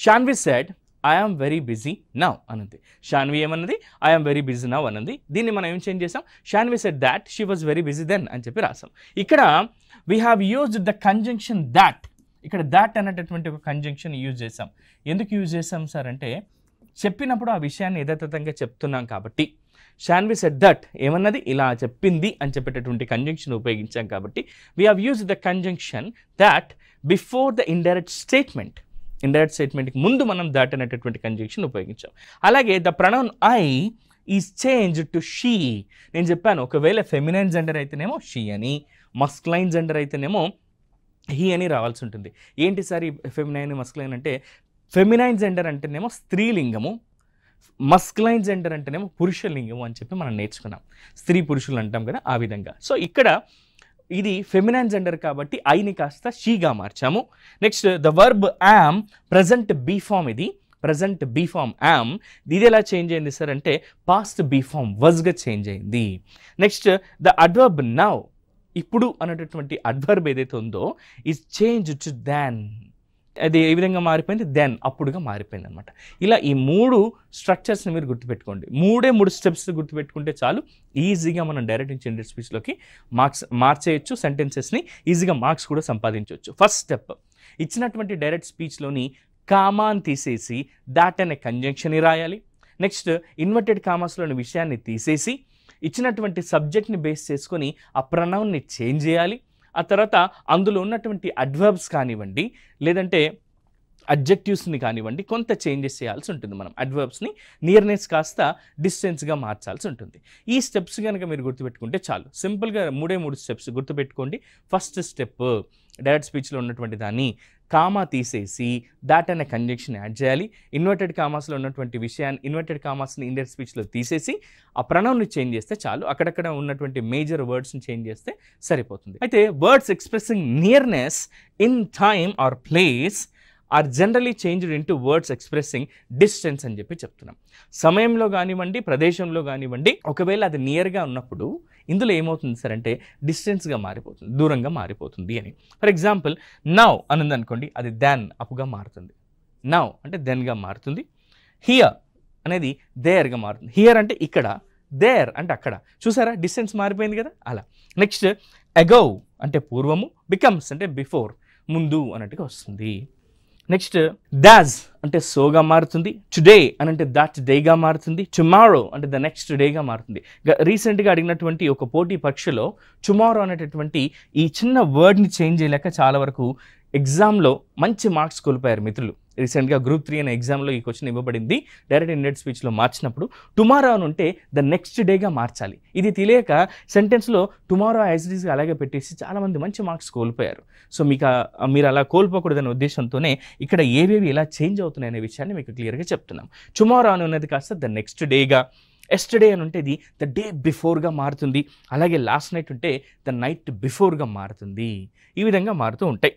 Shanvi said I am very busy now అన్నది. షాన్వి ఏమన్నది? I am very busy now అన్నది. దీన్ని మనం ఏం చేంజ్ చేసాం? Shanvi said that she was very busy then అని చెప్పి రాసాం. ఇక్కడ we have used the conjunction that. ఇక్కడ దాట్ అనేటటువంటి ఒక కంజంక్షన్ యూజ్ చేసాం. ఎందుకు యూజ్ చేసాం సార్ అంటే, చెప్పినప్పుడు ఆ విషయాన్ని యథాతథంగా చెప్తున్నాం కాబట్టి. షాన్వి సెడ్ దట్ ఏమన్నది? ఇలా చెప్పింది అని చెప్పేటటువంటి కంజంక్షన్ ఉపయోగించాం కాబట్టి we have used the conjunction that before the indirect statement. Indirect స్టేట్మెంట్కి ముందు మనం దాట్ అనేటటువంటి కంజంక్షన్ ఉపయోగించాం. అలాగే the pronoun I is change to she. నేను చెప్పాను, ఒకవేళ ఫెమినైన్ జెండర్ అయితేనేమో షీ అని, మస్క్లైన్ జెండర్ అయితేనేమో హీ అని రావాల్సి ఉంటుంది. ఏంటి సార్ ఈ ఫెమినైన్ మస్క్లైన్ అంటే? ఫెమినైన్ జెండర్ అంటేనేమో స్త్రీలింగము, మస్క్లైన్ జెండర్ అంటేనేమో పురుషలింగము అని చెప్పి మనం నేర్చుకున్నాం. స్త్రీ పురుషులు అంటాం కదా, ఆ విధంగా. సో ఇక్కడ ఇది ఫెమినైన్ జెండర్ కాబట్టి ఐని కాస్త షీగా మార్చాము. Next the verb am present be form. ఇది ప్రజెంట్ బీ ఫామ్ యామ్. ఇది ఎలా చేంజ్ అయింది సార్ అంటే పాస్ట్ బీ ఫామ్ వజ్గా చేంజ్ అయింది. నెక్స్ట్ ద అడ్వర్బ్ నౌ, ఇప్పుడు అనేటటువంటి అడ్వర్బ్ ఏదైతే ఉందో ఈజ్ చేంజ్ టు దాన్. అది ఏ విధంగా మారిపోయింది? దెన్, అప్పుడుగా మారిపోయింది అనమాట. ఇలా ఈ 3 స్ట్రక్చర్స్ని మీరు గుర్తుపెట్టుకోండి. 3 స్టెప్స్ గుర్తుపెట్టుకుంటే చాలు, ఈజీగా మనం డైరెక్ట్ ఇండైరెక్ట్ స్పీచ్లోకి మార్చేయచ్చు. సెంటెన్సెస్ని ఈజీగా మార్క్స్ కూడా సంపాదించవచ్చు. ఫస్ట్ స్టెప్, ఇచ్చినటువంటి డైరెక్ట్ స్పీచ్లోని కామాని తీసేసి దాట్ అనే కంజంక్షన్ని రాయాలి. నెక్స్ట్ ఇన్వర్టెడ్ కామాస్లోని విషయాన్ని తీసేసి ఇచ్చినటువంటి సబ్జెక్ట్ని బేస్ చేసుకొని ఆ ప్రొనౌన్ని చేంజ్ చేయాలి. ఆ తర్వాత అందులో ఉన్నటువంటి అడ్వర్బ్స్ కానివ్వండి, లేదంటే అడ్జెక్టివ్స్ని కానివ్వండి, కొంత చేంజెస్ చేయాల్సి ఉంటుంది. మనం అడ్వర్బ్స్ని నియర్నెస్ కాస్త డిస్టెన్స్గా మార్చాల్సి ఉంటుంది. ఈ స్టెప్స్ కనుక మీరు గుర్తుపెట్టుకుంటే చాలు. సింపుల్గా 3 స్టెప్స్ గుర్తుపెట్టుకోండి. ఫస్ట్ స్టెప్, డైరెక్ట్ స్పీచ్లో ఉన్నటువంటి దాన్ని కామా తీసేసి దాట్ అనే కంజంక్షన్ యాడ్ చేయాలి. ఇన్వర్టెడ్ కామాస్లో ఉన్నటువంటి విషయాన్ని, ఇన్వర్టెడ్ కామాస్ని ఇండైరెక్ట్ స్పీచ్లో తీసేసి ఆ ప్రొనౌన్ని చేంజ్ చేస్తే చాలు. అక్కడక్కడ ఉన్నటువంటి మేజర్ వర్డ్స్ని చేంజ్ చేస్తే సరిపోతుంది. అయితే words expressing nearness in time or place or generally changed into words expressing distance అని చెప్పి చెప్తున్నాం. సమయంలో కానివ్వండి, ప్రదేశంలో కానివ్వండి, ఒకవేళ అది నియర్గా ఉన్నప్పుడు ఇందులో ఏమవుతుంది సార్ అంటే డిస్టెన్స్గా మారిపోతుంది, దూరంగా మారిపోతుంది అని. ఫర్ ఎగ్జాంపుల్ నౌ అన్నది అనుకోండి, అది దెన్ అప్పుగా మారుతుంది. నౌ అంటే దెన్గా మారుతుంది. హియర్ అనేది దేర్గా మారుతుంది. హియర్ అంటే ఇక్కడ, దేర్ అంటే అక్కడ. చూసారా డిస్టెన్స్ మారిపోయింది కదా, అలా. నెక్స్ట్ అగౌ అంటే పూర్వము, బికమ్స్ అంటే బిఫోర్, ముందు అన్నట్టుగా వస్తుంది. నెక్స్ట్ డాజ్ అంటే సోగా మారుతుంది. టుడే అని అంటే దట్ డేగా మారుతుంది. టుమారో అంటే ద నెక్స్ట్ డేగా మారుతుంది. రీసెంట్గా అడిగినటువంటి ఒక పోటీ పరీక్షలో టుమారో అనేటటువంటి ఈ చిన్న వర్డ్ని చేంజ్ చేయలేక చాలా వరకు ఎగ్జామ్లో మంచి మార్క్స్ కోల్పోయారు మిత్రులు. రీసెంట్గా గ్రూప్ 3 అనే ఎగ్జామ్లో ఈ క్వశ్చన్ ఇవ్వబడింది. డైరెక్ట్ ఇండైరెక్ట్ స్పీచ్లో మార్చినప్పుడు టుమారో అని ఉంటే ద నెక్స్ట్ డేగా మార్చాలి. ఇది తెలియక సెంటెన్స్లో టుమారో యాజ్ ఇట్ ఈజ్ అలాగే పెట్టేసి చాలామంది మంచి మార్క్స్ కోల్పోయారు. సో మీరు అలా కోల్పోకూడదనే ఉద్దేశంతోనే ఇక్కడ ఏవేవి ఎలా చేంజ్ అవుతున్నాయి అనే విషయాన్ని మీకు క్లియర్గా చెప్తున్నాం. టుమారో అని ఉన్నది కాస్త ద నెక్స్ట్ డేగా, ఎస్టర్డే అని ఉంటే ద డే బిఫోర్గా మారుతుంది. అలాగే లాస్ట్ నైట్ ఉంటే ద నైట్ బిఫోర్గా మారుతుంది. ఈ విధంగా మారుతూ ఉంటాయి.